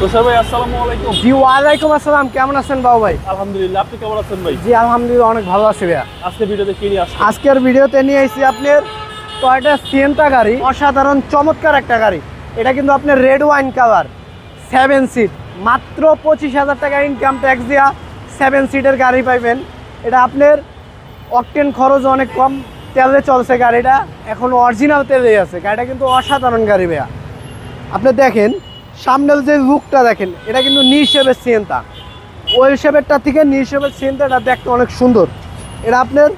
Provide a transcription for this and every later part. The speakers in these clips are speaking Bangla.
তোষার ভাই আসসালামু আলাইকুম। জি ওয়ালাইকুম আসসালাম, কেমন আছেন বাবু ভাই? আলহামদুলিল্লাহ, আপনি কেমন আছেন ভাই? জি আলহামদুলিল্লাহ অনেক ভালো আছি ভাইয়া। আজকে ভিডিওতে কি নিয়ে আসছেন? আজকের ভিডিওতে নিয়ে এসেছি আপনার টয়োটা সিয়েন্টা গাড়ি, অসাধারণ চমৎকার একটা গাড়ি। এটা কিন্তু আপনার রেড ওয়াইন কালার, 7 সিট, মাত্র 25,000 টাকা ইনকাম ট্যাক্স দিয়া 7 সিটের গাড়ি পাইবেন। এটা আপনার অকটেন খরচ অনেক কম, তেলে চলছে গাড়িটা, এখন অরিজিনাল তেলেই আছে। গাড়িটা কিন্তু অসাধারণ গাড়ি ভাইয়া। আপনি দেখেন সামনের যে লুকটা দেখেন, এটা কিন্তু নি শেপের সিয়েন্টা, ওয়েল শেপেরটা থেকে নি শেপের সিয়েন্টাটা দেখতে অনেক সুন্দর। এটা আপনার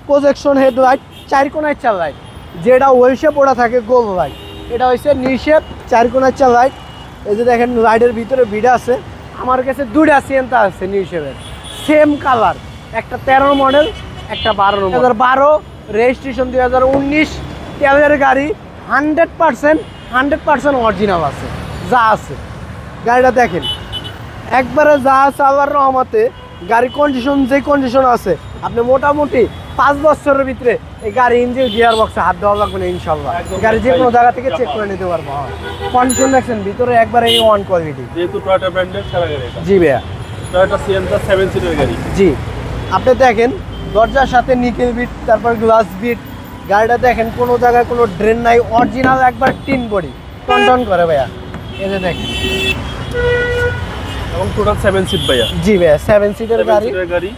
প্রজেকশন হেডলাইট, 4 কোণায় 4 লাইট, যেটা ওয়েল শেপ ওটা থাকে গোল লাইট, এটা হচ্ছে নি শেপ 4 কোণায় 4 লাইট। এই যে দেখেন লাইটের ভিতরে ভিড়া আছে। আমার কাছে 2টা সিয়েন্টা আছে নি শেপের, সেম কালার, একটা 13 মডেল, একটা 12 মডেল। 2012 রেজিস্ট্রেশন, 2019 তেলের গাড়ি, 100% অরিজিনাল আছে, যা আছে। গাড়িটা দেখেন একবারে যা আছে আল্লাহর রহমতে। গাড়ি কন্ডিশন যে কন্ডিশন আছে, আপনি মোটামুটি 5 বছরের ভিতরে এই গাড়ি ইঞ্জিন গিয়ার বক্সে হাত দেওয়া লাগবে না ইনশাল্লাহ। গাড়ি যে কোনো জায়গা থেকে চেক করে নিতে পারবো। কন্ডিশন দেখছেন ভিতরে একবারে এই ওয়ান কোয়ালিটি, যেহেতু টয়োটা ব্র্যান্ডের সেরা গাড়ি এটা। জি ভাইয়া, টয়োটা সিয়েন্টা 7 সিটের গাড়ি। জি আপনি দেখেন দরজার সাথে নিকেল বিট, তারপর গ্লাস বিট। গাড়িটা দেখেন কোনো জায়গায় কোনো ড্রেন নাই, অরিজিনাল একবার টিন বডি, টন করে ভাইয়া। এই যে দেখেন, এবং টোটাল 7 সিট ভাইয়া। জি ভাইয়া 7 সিটের গাড়ি,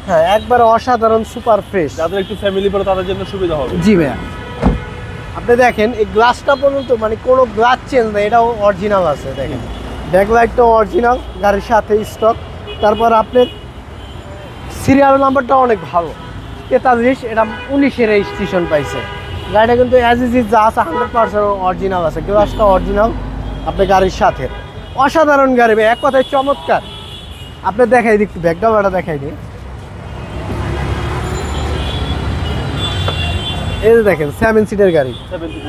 হ্যাঁ একবার অসাধারণ সুপার ফ্রেশ। যাদের একটু ফ্যামিলি পরে তাদের জন্য সুবিধা হবে। জি ভাইয়া, আপনি দেখেন এই গ্লাসটা পর্যন্ত মানে কোনো গ্লাস চেঞ্জ নেই, এটাও অরিজিনাল আছে। দেখেন ব্যাকলাইটটাও অরিজিনাল, গাড়ির সাথে স্টক। তারপর আপনার সিরিয়াল নাম্বারটা অনেক ভালো, 43, এটা 19-এর রেজিস্ট্রেশন পাইছে। গাড়িটা কিন্তু অ্যাজ ইজ যা আছে 100% অরিজিনাল আছে, গ্লাসটা অরিজিনাল আপনার গাড়ির সাথে। অসাধারণ গাড়ি ভাই, এক কথায় চমৎকার। আপনি দেখাই দিই, ব্যাকডালাটা দেখাই দিই। এই যে দেখেন 7 সিটের গাড়ি,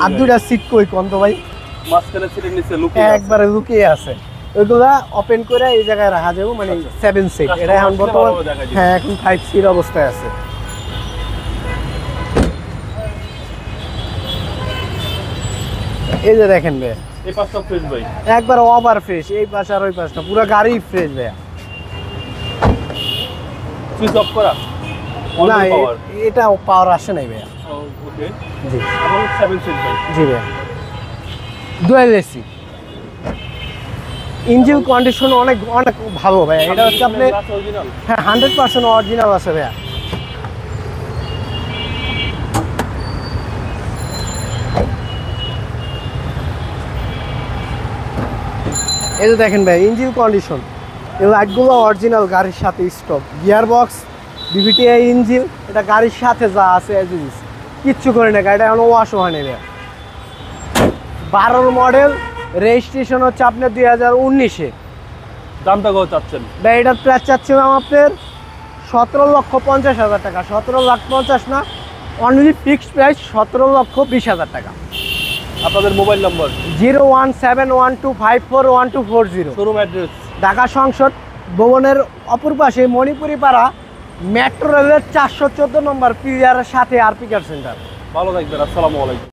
আর 2টা সিট কই কোন তো ভাই? মাঝখানে সিটের নিচে লুকিয়ে একবারে লুকিয়ে আছে। ওইগুলা ওপেন করে এই জায়গায় রাখা যাবে, মানে 7 সিট। এটা এখন বর্তমান, হ্যাঁ এখন 5 সিট অবস্থায় আছে। এই যে দেখেন ভাই, এই পাঁচটা ফ্রেশ ভাই, একবার ওভার ফ্রেশ, এই পাশে আর ওই পাশটা পুরো গাড়ি ফ্রেশ ভাইয়া। সুইচ অফ করা না এটা পাওয়ার আসে নাই ভাইয়া। ওকে, জি এবং 7 সিট ভাই। জি ভাইয়া, ডুয়াল এসি। ইঞ্জিন কন্ডিশন অনেক অনেক ভালো ভাইয়া। এটা হচ্ছে আপনি, হ্যাঁ 100% অরিজিনাল আছে ভাইয়া। এই যে দেখেন ভাই ইঞ্জিন কন্ডিশন, এই লাইটগুলো অরিজিনাল, গাড়ির সাথে স্টক। গিয়ার বক্স, বিভিটিআই ইঞ্জিন, এটা গাড়ির সাথে যা আছে কিচ্ছু করে না। গাড়িটা এখনো ওয়াশও হয়নি ভাইয়া। 12 মডেল, রেজিস্ট্রেশন হচ্ছে আপনার 2019-এ। দামটা কত চাচ্ছেন ভাই? এটার প্রাইস চাচ্ছিলাম আপনার 17,50,000 টাকা। 17,50,000 না, অনলি ফিক্সড প্রাইস 17,20,000 টাকা। আপনাদের mobile number? 01712541240। Showroom address Dhaka সংসদ ভবনের অপর পাশে মণিপুরি পাড়া, মেট্রো রেলের 414 নম্বর পিলারের সাথে আরপি কেয়ার সেন্টার। ভালো থাকবেন, আসসালামু আলাইকুম।